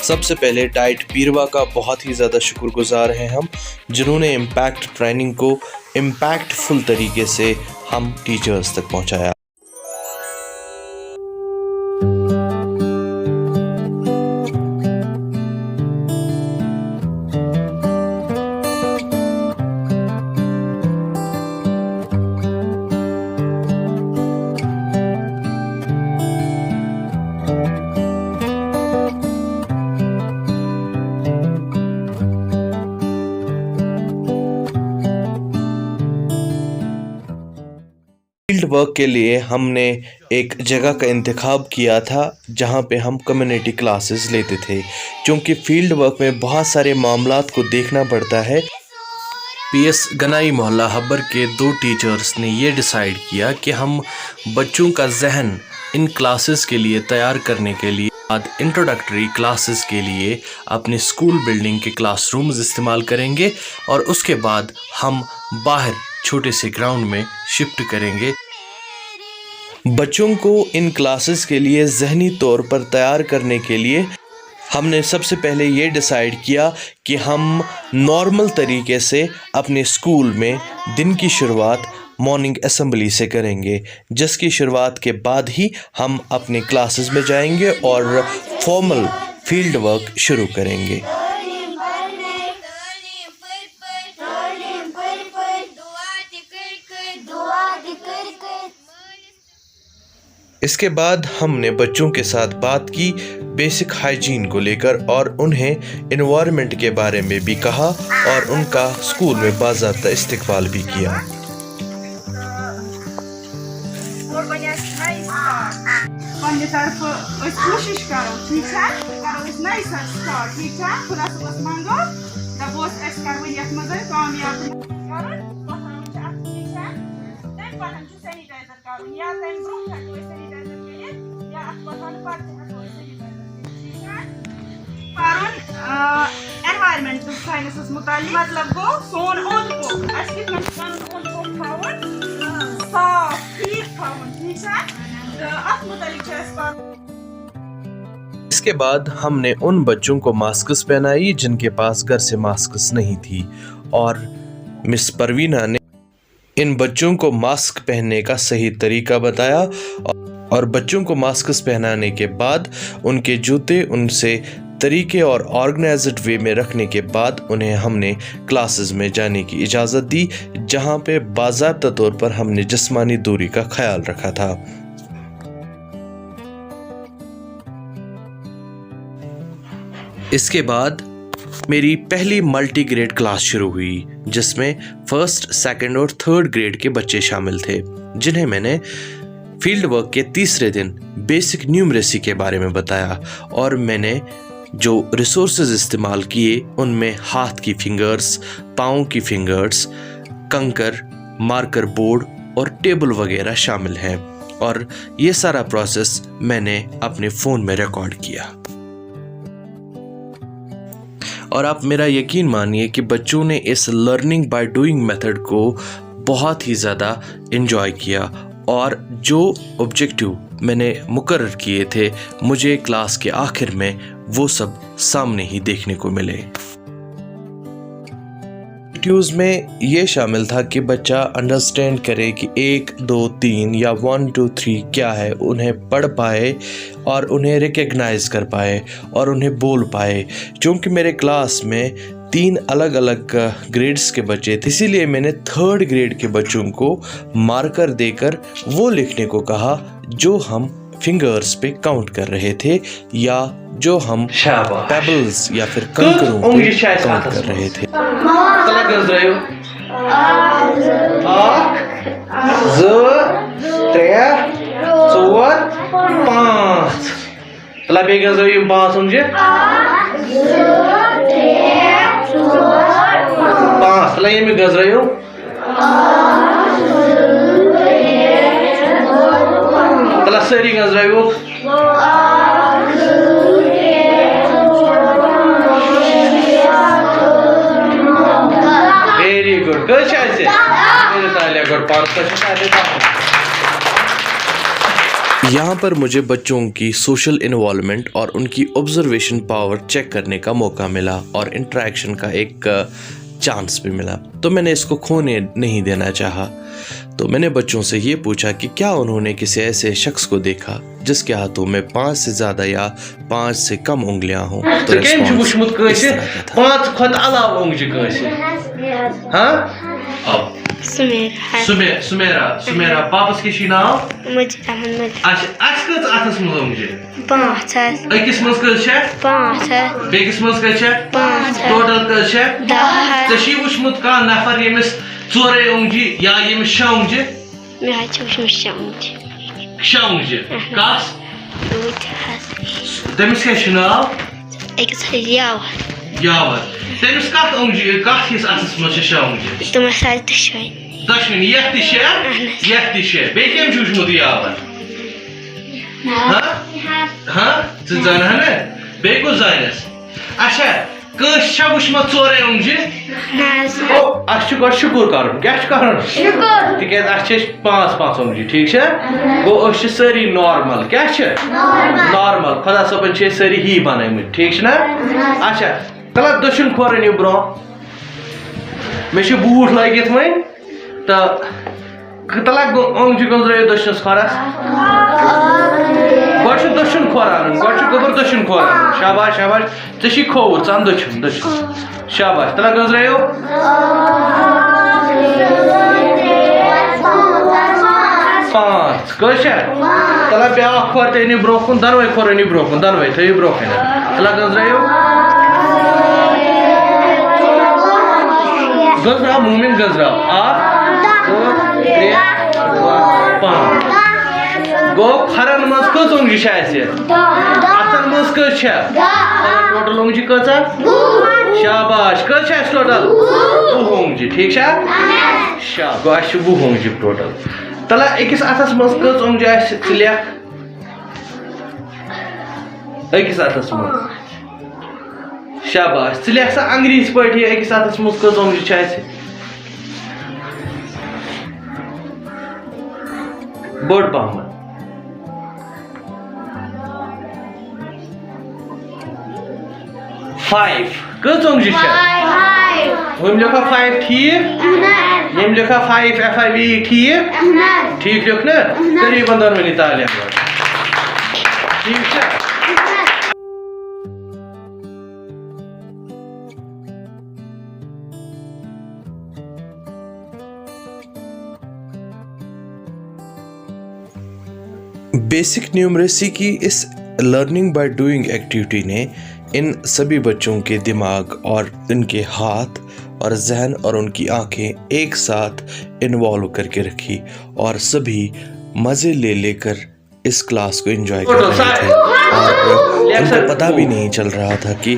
सबसे पहले डाइट पीरवा का बहुत ही ज़्यादा शुक्रगुजार हैं हम, जिन्होंने इम्पैक्ट ट्रेनिंग को इम्पैक्टफुल तरीके से हम टीचर्स तक पहुंचाया। फील्ड वर्क के लिए हमने एक जगह का इंतखाब किया था जहां पे हम कम्युनिटी क्लासेस लेते थे, क्योंकि फील्ड वर्क में बहुत सारे मामलात को देखना पड़ता है। पीएस गनाई मोहल्ला हब्बर के 2 टीचर्स ने ये डिसाइड किया कि हम बच्चों का जहन इन क्लासेस के लिए तैयार करने के लिए बाद इंट्रोडक्टरी क्लासेस के लिए अपने स्कूल बिल्डिंग के क्लासरूम्स इस्तेमाल करेंगे और उसके बाद हम बाहर छोटे से ग्राउंड में शिफ्ट करेंगे। बच्चों को इन क्लासेस के लिए ज़हनी तौर पर तैयार करने के लिए हमने सबसे पहले ये डिसाइड किया कि हम नॉर्मल तरीके से अपने स्कूल में दिन की शुरुआत मॉर्निंग असेंबली से करेंगे, जिसकी शुरुआत के बाद ही हम अपने क्लासेस में जाएंगे और फॉर्मल फील्ड वर्क शुरू करेंगे। इसके बाद हमने बच्चों के साथ बात की बेसिक हाइजीन को लेकर और उन्हें एनवायरनमेंट के बारे में भी कहा और उनका स्कूल में बाज़ाब्ता इस्तकबाल भी किया। एनवायरनमेंट साइंस मतलब गो सोन ओंद पोक साफ ठीक ठीक है। इसके बाद हमने उन बच्चों को मास्क्स पहनाई जिनके पास घर से मास्क्स नहीं थी और मिस परवीना ने इन बच्चों को मास्क पहनने का सही तरीका बताया और बच्चों को मास्क्स पहनाने के बाद उनके जूते उनसे तरीके और ऑर्गेनाइज्ड वे में रखने के बाद उन्हें हमने क्लासेस में जाने की इजाज़त दी, जहां पे बाज़ाब्ता तौर पर हमने जिस्मानी दूरी का ख्याल रखा था। इसके बाद मेरी पहली मल्टी ग्रेड क्लास शुरू हुई, जिसमें 1st, 2nd और 3rd ग्रेड के बच्चे शामिल थे, जिन्हें मैंने फील्ड वर्क के तीसरे दिन बेसिक न्यूमरेसी के बारे में बताया और मैंने जो रिसोर्सेज इस्तेमाल किए उनमें हाथ की फिंगर्स, पाँव की फिंगर्स, कंकर, मार्कर बोर्ड और टेबल वगैरह शामिल हैं और ये सारा प्रोसेस मैंने अपने फ़ोन में रिकॉर्ड किया। और आप मेरा यकीन मानिए कि बच्चों ने इस लर्निंग बाय डूइंग मेथड को बहुत ही ज़्यादा एंजॉय किया और जो ऑब्जेक्टिव मैंने मुकर्रर किए थे मुझे क्लास के आखिर में वो सब सामने ही देखने को मिले। ऑब्जेक्टिव्स में ये शामिल था कि बच्चा अंडरस्टैंड करे कि 1, 2, 3 या 1, 2, 3 क्या है, उन्हें पढ़ पाए और उन्हें रिकग्नाइज कर पाए और उन्हें बोल पाए। क्योंकि मेरे क्लास में 3 अलग अलग ग्रेड्स के बच्चे थे, इसीलिए मैंने 3rd ग्रेड के बच्चों को मार्कर देकर वो लिखने को कहा जो हम फिंगर्स पे काउंट कर रहे थे या जो हम पेबल्स या फिर कंकरों पे काउंट कर रहे थे। Saሪ gazrayo. Very good. Good choices. Very good. यहाँ पर मुझे बच्चों की सोशल इन्वॉल्वमेंट और उनकी ऑब्जर्वेशन पावर चेक करने का मौका मिला और इंटरेक्शन का एक चांस भी मिला, तो मैंने इसको खोने नहीं देना चाहा। तो मैंने बच्चों से ये पूछा कि क्या उन्होंने किसी ऐसे शख्स को देखा जिसके हाथों में 5 से ज़्यादा या 5 से कम उंगलियां हों। तो रिस्पॉन्स इस तरह का था। 5 खोत अलाव उंगजी कांसे हां सुमेरा पापस के छी नाव मुझे अहमद अच्छा कत अथस मज उंगजी 5 है अकिस मज कत छ 5 है बेकिस मज कत छ 5 है टोटल कत छ 10 है तशी वुचमुत का नफर यमिस 4 उंगजी या यमिस 6 उंगजी मैं आज शाउंज 6 उंगजी कास दूध है तमिस के छी नाव एक सरियाव यावर तमिस कत उंगजी कत हिस अथस मज 6 उंगजी तुम साथ दशवई दशमिन यह तिशे बेकेम जुजमुत यावर हाँ जान है बेको जानस अच्छा कस छ वुचमत 4 उंगजी ओ अच्छु गो शुक्र करन क्या करन शुक्र तिकेज अच्छे 5 उंगजी ठीक छ गो अश सरी नॉर्मल क्या छ नॉर्मल खुदा सबन छ सरी ही बनायमत ठीक छ ना अच्छा तला दशुन खोरन ब्रो मे छ बूट लागित वै तो तला ओंगजी गुजरे दशनस खरस गोछु दशुन खोरान गोछु गोबर दशुन खोरान शाबाश शाबाश तशी खोर चांद दशुन शाबाश तला गुजरेयो 5 कोशा तला ब्या खोरते नि ब्रोकन दनवे खोरनी ब्रोकन दनवे थई ब्रोकन तला गुजरेयो गजरा मूमिन गजरा आ 2 3 4 5 गो खरन मस कस उंगजी छ ऐसे अतन मस कस छ टोटल उंगजी कस शाबाश कस छ टोटल 2 उंगजी ठीक छ शाबाश 2 उंगजी टोटल तला एकस अथस मस कस उंगजी आस लिया एकस अथस मस शाबाश लिया सा अंग्रेजी पढ़ी एकस अथस मस कस उंगजी छ ऐसे बोर्ड पामा 5 कस उंगजी छ हम लिखा 5 ठीक हम लिखा 5 FIV ठीक ठीक लिख ना करीबन दरमियानी तालियां ठीक छ बेसिक न्यूमरेसी की इस लर्निंग बाय डूइंग एक्टिविटी ने इन सभी बच्चों के दिमाग और इनके हाथ और जहन और उनकी आंखें एक साथ इन्वॉल्व करके रखी और सभी मज़े ले लेकर इस क्लास को एंजॉय कर रहे थे और उनको पता भी नहीं चल रहा था कि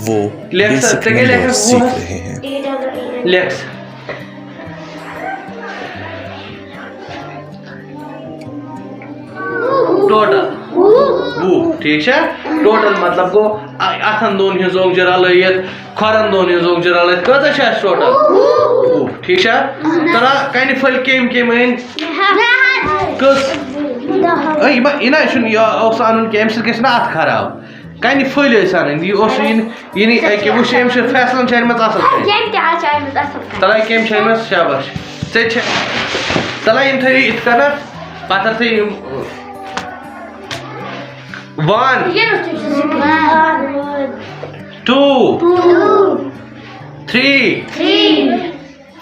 वो बेसिक नंबर सीख रहे हैं। टोटल वो ठीक है टोटल मतलब गो अथन दोन हिज ओंग जरालयत खरन दोन हिज ओंग जरालयत कत छ टोटल वो ठीक है तरा कानी फल केम इन कस आई मा इना शुन या औसान केम से किसना अथ खराब कानी फल सान ये ओस इनी के वो शेम से फैसला चाहे मत असल केम ते आ चाहे मत असल तला केम चाहे मत शाबाश से तला इन थई इतना पातर थई 1 2 3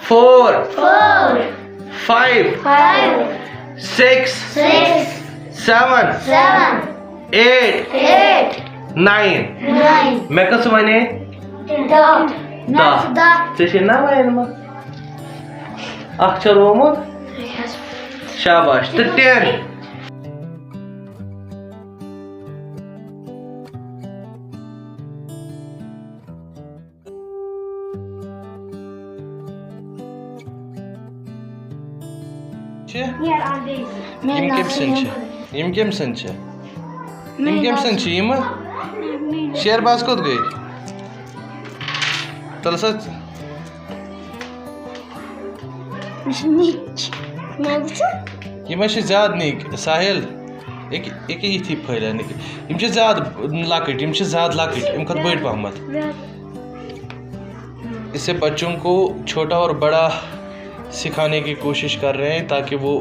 4 5 6 7 8 9 मैं कस वने 10 से ना वने म अक्षर रोमत शाबाश तो 10 Yim kimsin yim शेरबाज कत गई तल सच ये ज्यादा नहीं साहिल एक यी फैलान इम ज्यादा लकट इम ज्यादा लकट इम खुद बड़ पहमत। इससे बच्चों को छोटा और बड़ा सिखाने की कोशिश कर रहे हैं ताकि वो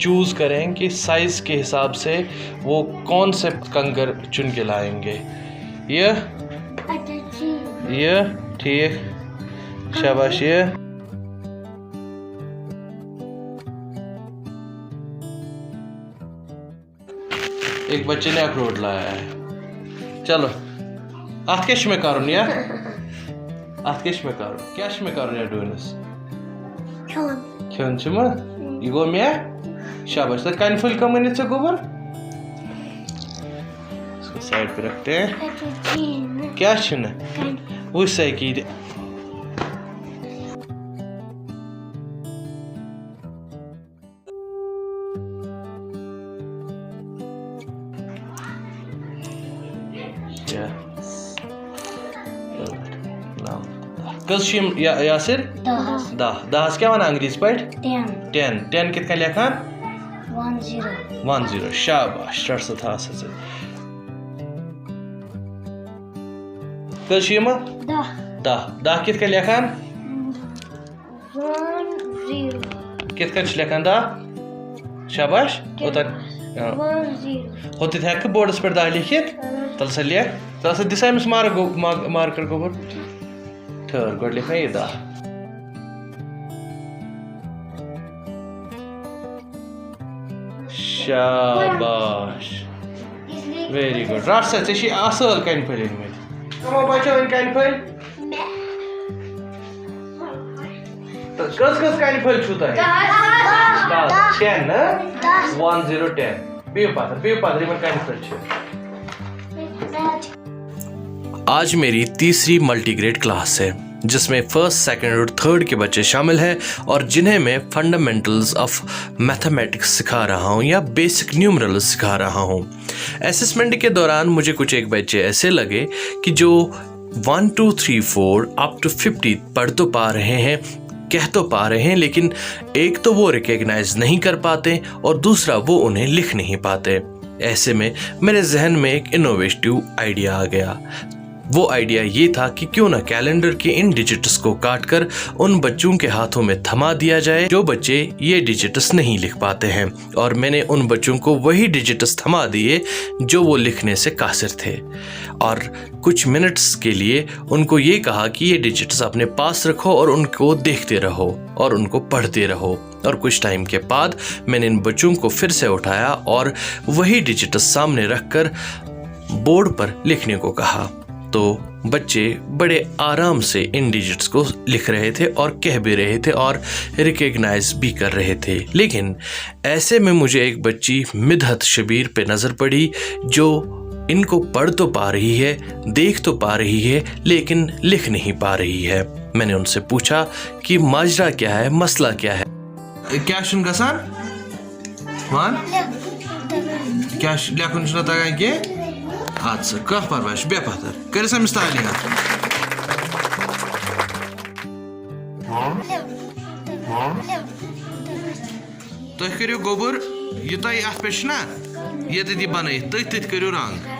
चूज़ करें कि साइज़ के हिसाब से वो कौन से कंकर चुन के लाएंगे। ये ठीक, शाबाश। ये एक बच्चे ने अखरोट लाया है। चलो अत क्या में करुन या अत क्या में करुन क्या में करुन या डूनस खेन मा यह गो मे शाबाश। तो कन फुल कम से गोबर इसको साइड पे रखते हैं। क्या वो सही की कस यासिर दहस क्या वन अंग्रेज पे 10 कित लेखान 10 शाबाश रट सा था कस 10 कित लेखान कित लेखान 10 शाबाश होत हेक बोर्डस पे 10 लिखित तल सा लेख तल सा दिसा अमिस मार्कर गोबर ठहर गोड लिखा ये 10 शाबाश वेरी गुड रट सा चे असल कन फल कमो बचो कन फल तो कस कन फल छु तह 10 ना 10 बियो पात्र रिमन कन फल छु। आज मेरी तीसरी मल्टीग्रेड क्लास है जिसमें फर्स्ट, सेकंड और थर्ड के बच्चे शामिल हैं और जिन्हें मैं फंडामेंटल्स ऑफ मैथमेटिक्स सिखा रहा हूं या बेसिक न्यूमरल्स सिखा रहा हूं। असेसमेंट के दौरान मुझे कुछ एक बच्चे ऐसे लगे कि जो 1 2 3 4 अप टू 50 पढ़ तो पा रहे हैं, कह तो पा रहे हैं, लेकिन एक तो वो रिकॉग्नाइज नहीं कर पाते और दूसरा वो उन्हें लिख नहीं पाते। ऐसे में मेरे जहन में एक इनोवेटिव आइडिया आ गया। वो आइडिया ये था कि क्यों ना कैलेंडर के इन डिजिट्स को काटकर उन बच्चों के हाथों में थमा दिया जाए जो बच्चे ये डिजिट्स नहीं लिख पाते हैं, और मैंने उन बच्चों को वही डिजिट्स थमा दिए जो वो लिखने से कासिर थे, और कुछ मिनट्स के लिए उनको ये कहा कि ये डिजिट्स अपने पास रखो और उनको देखते रहो और उनको पढ़ते रहो। और कुछ टाइम के बाद मैंने इन बच्चों को फिर से उठाया और वही डिजिट्स सामने रखकर बोर्ड पर लिखने को कहा। तो बच्चे बड़े आराम से इन डिजिट्स को लिख रहे थे और कह भी रहे थे और रिकॉग्नाइज भी कर रहे थे। लेकिन ऐसे में मुझे एक बच्ची मिदहत शबीर पे नज़र पड़ी जो इनको पढ़ तो पा रही है, देख तो पा रही है, लेकिन लिख नहीं पा रही है। मैंने उनसे पूछा कि माजरा क्या है, मसला क्या है। क्या शुन गसान वन क्या लेखन शुन तगन के अच्छा कह परवाश बे पत्थर कर समिस तालियां तो करियो गोबर ये तो अत पे ना ये दी बन तथ करियो रंग।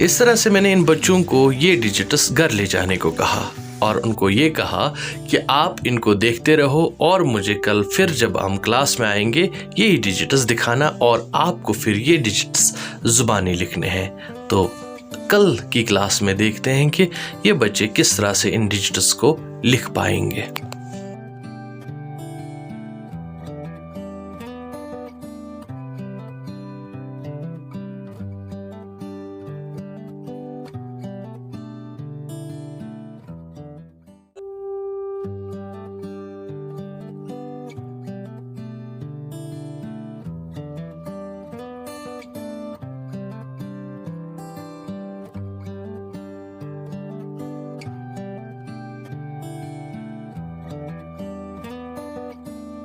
इस तरह से मैंने इन बच्चों को ये डिजिट्स घर ले जाने को कहा और उनको ये कहा कि आप इनको देखते रहो और मुझे कल फिर जब हम क्लास में आएंगे यही डिजिट्स दिखाना और आपको फिर ये डिजिट्स ज़ुबानी लिखने हैं। तो कल की क्लास में देखते हैं कि ये बच्चे किस तरह से इन डिजिट्स को लिख पाएंगे।